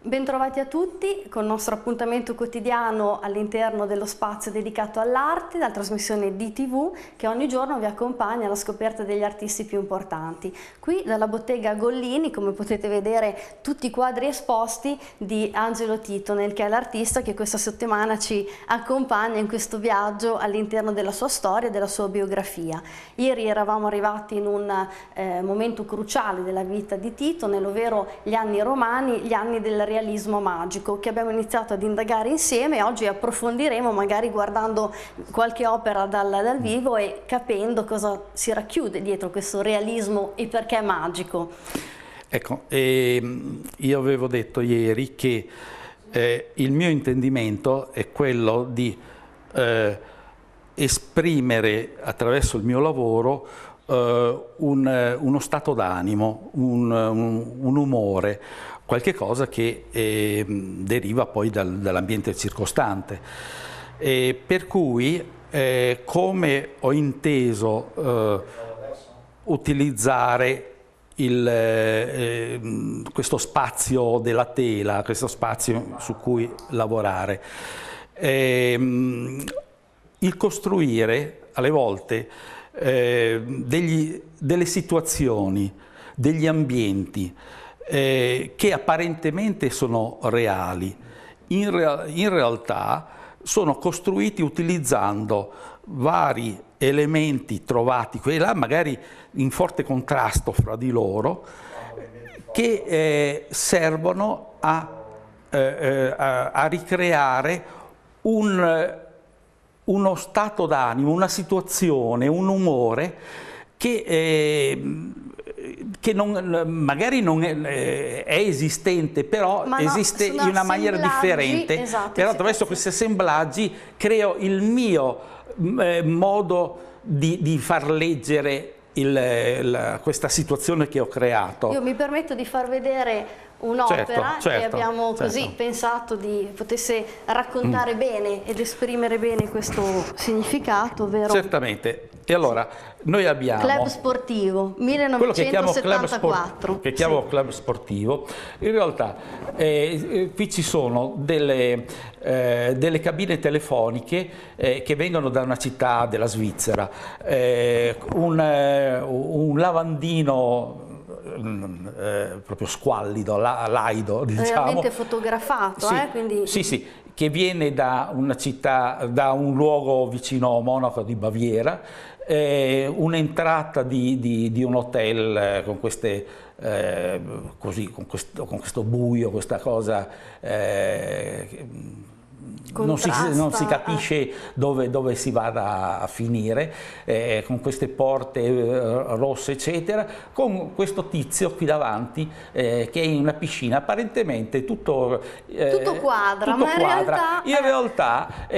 Bentrovati a tutti con il nostro appuntamento quotidiano all'interno dello spazio dedicato all'arte, la trasmissione DTV che ogni giorno vi accompagna alla scoperta degli artisti più importanti. Qui dalla bottega Gollini, come potete vedere, tutti i quadri esposti di Angelo Titonel, che è l'artista che questa settimana ci accompagna in questo viaggio all'interno della sua storia e della sua biografia. Ieri eravamo arrivati in un momento cruciale della vita di Titonel, ovvero gli anni romani, gli anni del realismo magico, che abbiamo iniziato ad indagare insieme. Oggi approfondiremo, magari guardando qualche opera dal vivo e capendo cosa si racchiude dietro questo realismo e perché è magico. Ecco, io avevo detto ieri che il mio intendimento è quello di esprimere attraverso il mio lavoro uno stato d'animo, un umore, qualche cosa che deriva poi dall'ambiente circostante. Per cui, come ho inteso utilizzare questo spazio della tela, questo spazio su cui lavorare, il costruire alle volte delle situazioni, degli ambienti che apparentemente sono reali, in realtà sono costruiti utilizzando vari elementi trovati qui e là, magari in forte contrasto fra di loro, che servono a ricreare uno stato d'animo, una situazione, un umore che magari non è esistente, però esiste in una maniera differente. Esatto, però attraverso questi assemblaggi creo il mio modo di far leggere questa situazione che ho creato. Io mi permetto di far vedere un'opera che abbiamo così pensato potesse raccontare bene ed esprimere bene questo significato, ovvero... Certamente. E allora, noi abbiamo... Club Sportivo, 1974. Che chiamo Club Sportivo. In realtà qui ci sono delle cabine telefoniche che vengono da una città della Svizzera, un lavandino proprio squallido, laido, diciamo. Realmente fotografato, sì, quindi... Sì, che viene da una da un luogo vicino a Monaco di Baviera, un'entrata di un hotel con queste così, con questo buio, questa cosa non si capisce dove si vada a finire, con queste porte rosse eccetera, con questo tizio qui davanti che è in una piscina, apparentemente tutto quadra, ma in realtà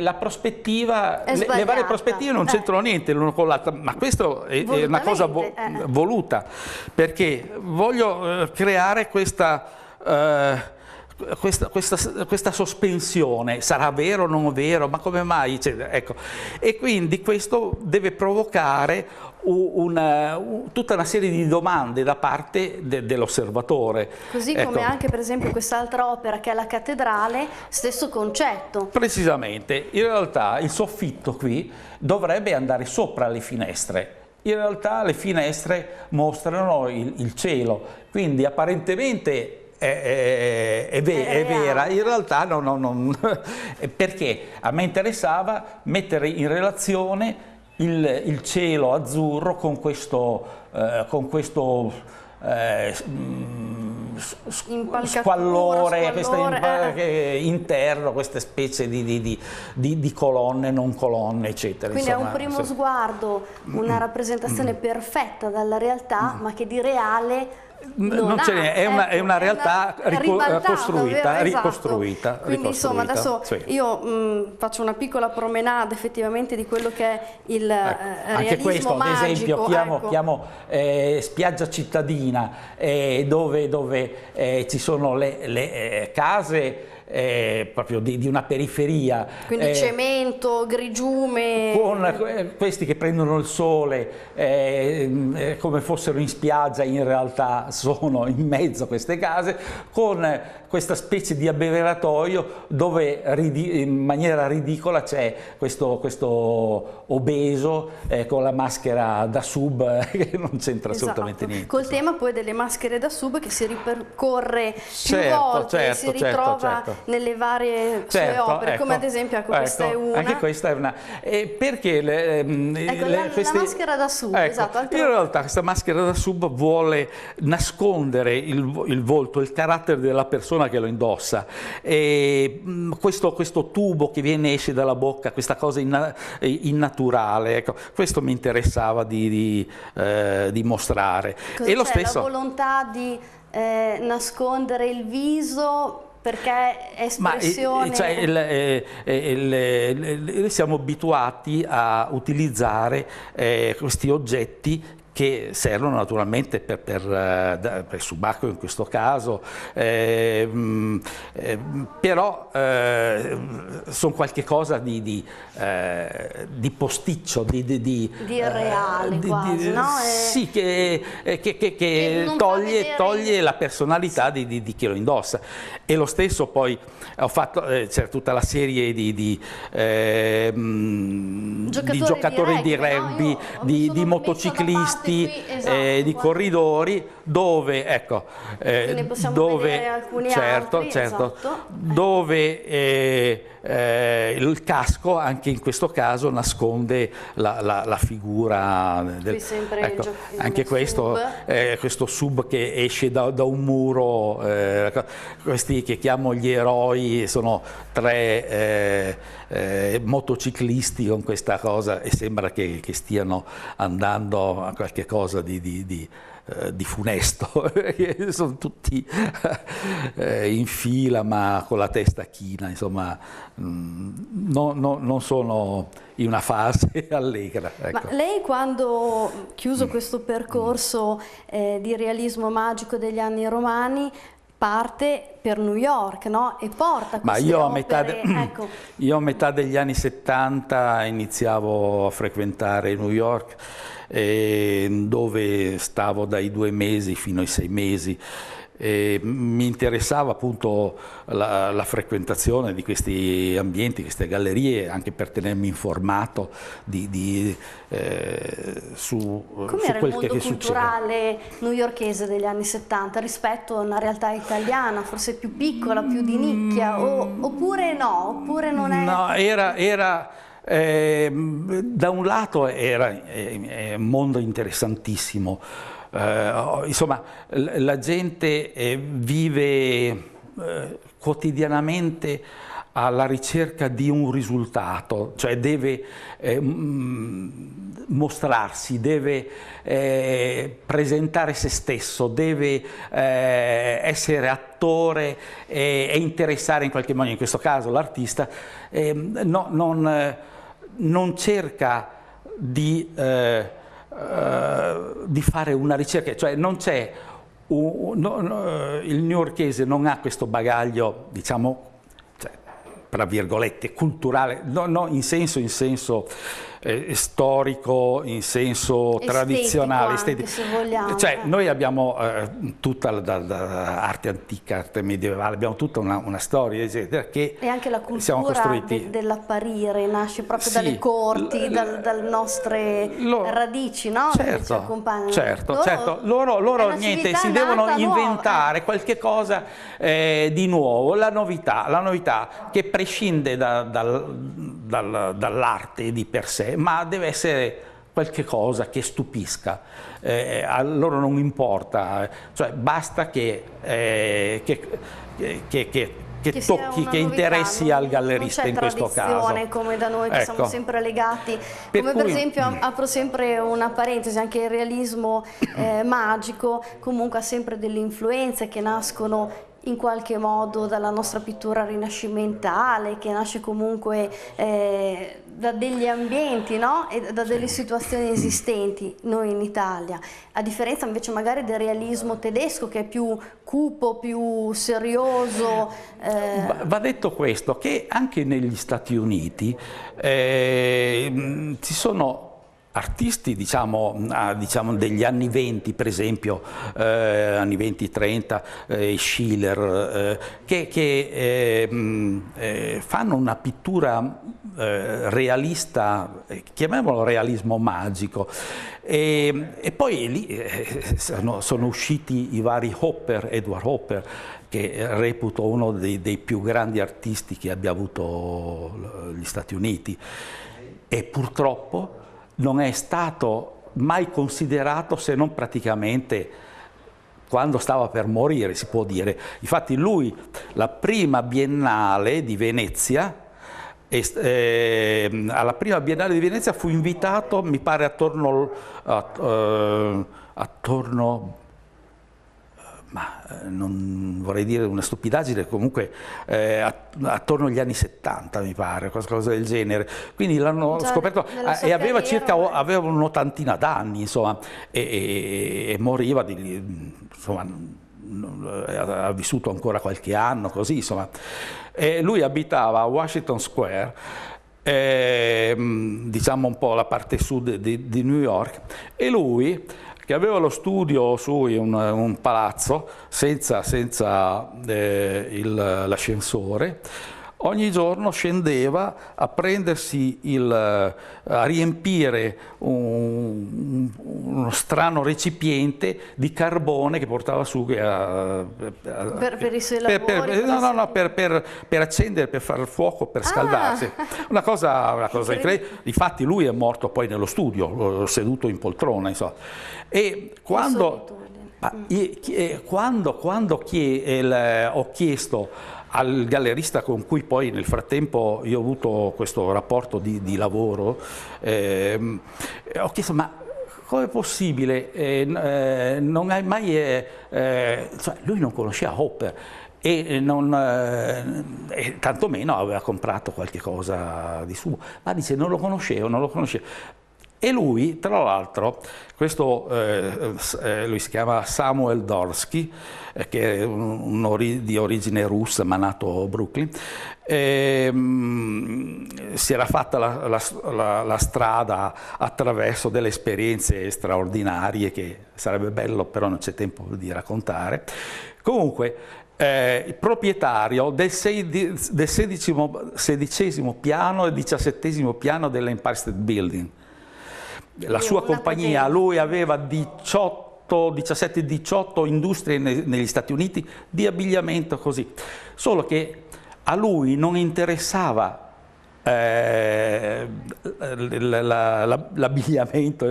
la prospettiva, le varie prospettive non c'entrano niente l'una con l'altra, ma questo è una cosa voluta, perché voglio creare questa sospensione, sarà vero o non vero, ma come mai? Ecco. E quindi questo deve provocare tutta una serie di domande da parte dell'osservatore. Così come anche per esempio quest'altra opera che è la Cattedrale, stesso concetto. Precisamente, in realtà il soffitto qui dovrebbe andare sopra le finestre. In realtà le finestre mostrano il cielo, quindi apparentemente è vera, in realtà non perché a me interessava mettere in relazione il cielo azzurro con questo squallore interno, queste specie di colonne, non colonne, eccetera. Quindi insomma, è un primo sguardo, una rappresentazione perfetta dalla realtà, ma che di reale non c'è, è una realtà ricostruita, ricostruita. Quindi insomma adesso io faccio una piccola promenade effettivamente di quello che è il realismo anche questo, magico. ad esempio, chiamo spiaggia cittadina, dove ci sono le case proprio di una periferia. Quindi cemento, grigiume. Con questi che prendono il sole come fossero in spiaggia, in realtà sono in mezzo a queste case, con questa specie di abbeveratoio dove in maniera ridicola c'è questo obeso con la maschera da sub che non c'entra assolutamente niente. Col tema poi delle maschere da sub che si ripercorre più volte, si ritrova nelle varie sue opere, come ad esempio questa è una. Anche questa è una. Perché la maschera da sub, esatto. In realtà questa maschera da sub vuole nascondere il volto, il carattere della persona che lo indossa. E questo tubo che esce dalla bocca, questa cosa innaturale, ecco, questo mi interessava di mostrare. E lo stesso, la volontà di nascondere il viso perché è espressione. Siamo abituati a utilizzare questi oggetti che servono naturalmente per il subacqueo in questo caso, però sono qualche cosa di posticcio, di reale quasi, no? Sì, che toglie la personalità di chi lo indossa. E lo stesso poi ho fatto, c'è tutta la serie di giocatori di rugby, di motociclisti, esatto, di corridori, dove, ecco, dove, certo, esatto, dove il casco anche in questo caso nasconde la figura ecco, anche questo sub che esce da un muro, questi che chiamo gli eroi sono 3 motociclisti con questa cosa e sembra che stiano andando a qualche cosa di funesto, sono tutti in fila ma con la testa china, insomma non sono in una fase allegra. Ecco. Ma lei, quando chiuso questo percorso di realismo magico degli anni romani, parte per New York, no? E porta queste opere, ecco. Io a metà degli anni 70 iniziavo a frequentare New York, dove stavo dai 2 mesi fino ai 6 mesi. Mi interessava appunto la frequentazione di questi ambienti, queste gallerie, anche per tenermi informato su quel che succede. Com'era il mondo culturale newyorkese degli anni 70 rispetto a una realtà italiana, forse più piccola, più di nicchia, oppure no? Oppure non è... No, era da un lato era un mondo interessantissimo. Insomma, la gente vive quotidianamente alla ricerca di un risultato, cioè deve mostrarsi, deve presentare se stesso, deve essere attore e interessare in qualche modo, in questo caso l'artista non cerca di fare una ricerca, cioè non c'è il newyorkese non ha questo bagaglio, diciamo, tra virgolette, culturale, no, in senso storico, in senso tradizionale, estetico, se vogliamo. Cioè, noi abbiamo tutta arte antica, arte medievale, abbiamo tutta una storia, eccetera, che e anche la cultura dell'apparire nasce proprio dalle corti, dalle nostre radici, no? Certo, certo. Loro niente, si devono inventare qualche cosa di nuovo, la novità che prescinde dall'arte di per sé, ma deve essere qualche cosa che stupisca. A loro non importa, cioè basta che tocchi, che interessi al gallerista in questo caso. Come da noi che siamo sempre legati, come per esempio apro sempre una parentesi, anche il realismo magico comunque ha sempre delle influenze che nascono in qualche modo dalla nostra pittura rinascimentale, che nasce comunque da degli ambienti, no? E da delle situazioni esistenti noi in Italia, a differenza invece magari del realismo tedesco, che è più cupo, più serioso. Va detto questo, che anche negli Stati Uniti ci sono artisti, diciamo degli anni 20, per esempio, anni 20-30, Schiller, che fanno una pittura realista, chiamiamolo realismo magico, e poi lì sono usciti i vari Edward Hopper, che reputo uno dei più grandi artisti che abbia avuto gli Stati Uniti, e purtroppo non è stato mai considerato, se non praticamente quando stava per morire, si può dire. Infatti lui, la prima Biennale di Venezia, alla prima Biennale di Venezia fu invitato, mi pare attorno ma non vorrei dire una stupidaggine, comunque attorno agli anni 70 mi pare, qualcosa del genere. Quindi l'hanno scoperto e aveva aveva un'ottantina d'anni, insomma, e moriva insomma, ha vissuto ancora qualche anno, così, insomma. E lui abitava a Washington Square, diciamo un po' la parte sud di New York, e lui, che aveva lo studio su un palazzo senza l'ascensore, ogni giorno scendeva a prendersi a riempire uno strano recipiente di carbone che portava su per i suoi lavori? Per accendere, per fare il fuoco, per scaldarsi. Una cosa incredibile. Infatti lui è morto poi nello studio, seduto in poltrona, insomma. E quando ho chiesto al gallerista con cui poi nel frattempo io ho avuto questo rapporto di lavoro, ho chiesto: ma com'è possibile? Non hai mai... cioè, lui non conosceva Hopper e tantomeno aveva comprato qualche cosa di suo, ma dice non lo conoscevo. E lui, tra l'altro, lui si chiama Samuel Dorsky, che è di origine russa, ma nato a Brooklyn, si era fatta la strada attraverso delle esperienze straordinarie che sarebbe bello, però non c'è tempo di raccontare. Comunque, il proprietario del 16° piano e 17° piano dell'Empire State Building. La sua compagnia, lui aveva 17-18 industrie negli Stati Uniti di abbigliamento, così. Solo che a lui non interessava l'abbigliamento,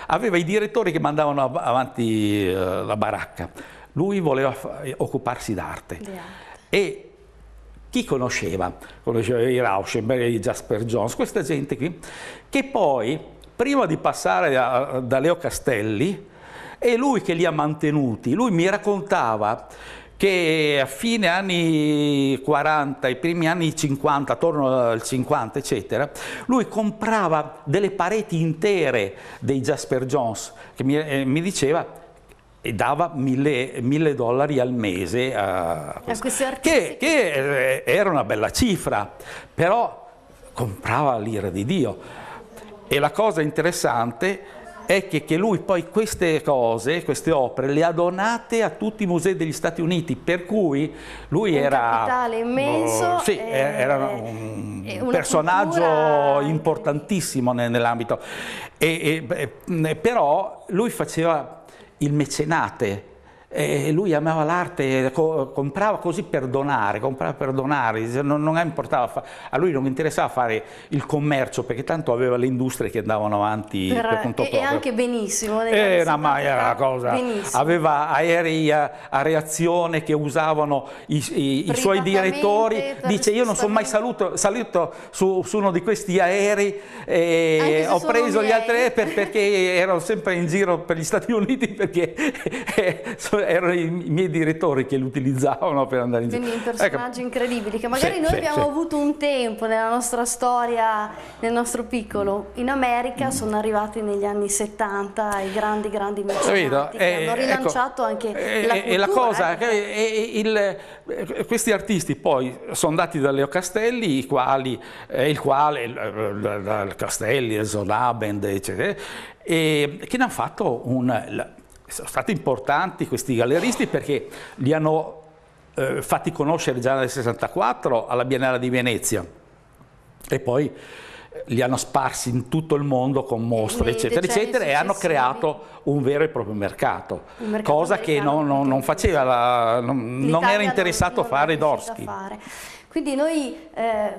aveva i direttori che mandavano avanti la baracca. Lui voleva occuparsi d'arte. E chi conosceva? Conosceva i Rauschenberg, i Jasper Johns, questa gente qui, che poi, prima di passare da Leo Castelli, è lui che li ha mantenuti. Lui mi raccontava che a fine anni 40, i primi anni 50, attorno al 50, eccetera, lui comprava delle pareti intere dei Jasper Johns, che mi diceva, e dava $1.000 al mese a questi artisti, che era una bella cifra, però comprava l'ira di Dio. E la cosa interessante è che lui poi queste opere le ha donate a tutti i musei degli Stati Uniti, per cui lui era un capitale immenso, sì, era un personaggio importantissimo nell'ambito, però lui faceva il mecenate. E lui amava l'arte, comprava così per donare, non importava, a lui non interessava fare il commercio, perché tanto aveva le industrie che andavano avanti per conto proprio. E anche benissimo. Era una cosa, benissimo. Aveva aerei a reazione che usavano i suoi direttori, dice io non sono mai salito su uno di questi aerei, ho preso gli altri perché ero sempre in giro per gli Stati Uniti, perché erano i miei direttori che lo utilizzavano per andare in giro. Quindi personaggi incredibili che magari noi abbiamo avuto un tempo nella nostra storia, nel nostro piccolo. In America sono arrivati negli anni 70 i grandi mecenati che hanno rilanciato anche la cultura. E la cosa, questi artisti poi sono andati da Leo Castelli, Castelli, Zonabend, eccetera, e che ne hanno fatto sono stati importanti questi galleristi perché li hanno fatti conoscere già nel 64 alla Biennale di Venezia e poi li hanno sparsi in tutto il mondo con mostre, eccetera, eccetera, e hanno creato un vero e proprio mercato cosa che non faceva, non era interessato a fare Dvorsky. Quindi noi,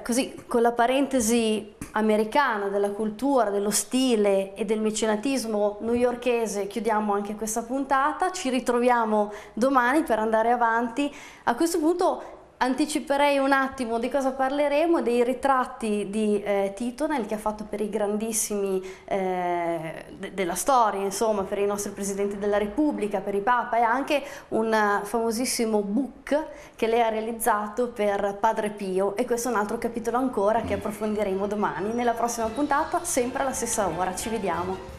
così, con la parentesi americana della cultura, dello stile e del mecenatismo newyorkese, chiudiamo anche questa puntata. Ci ritroviamo domani per andare avanti. A questo punto anticiperei un attimo di cosa parleremo, dei ritratti di Titonel che ha fatto per i grandissimi della storia, insomma, per i nostri presidenti della Repubblica, per i Papa, e anche un famosissimo book che lei ha realizzato per Padre Pio, e questo è un altro capitolo ancora che approfondiremo domani nella prossima puntata, sempre alla stessa ora. Ci vediamo.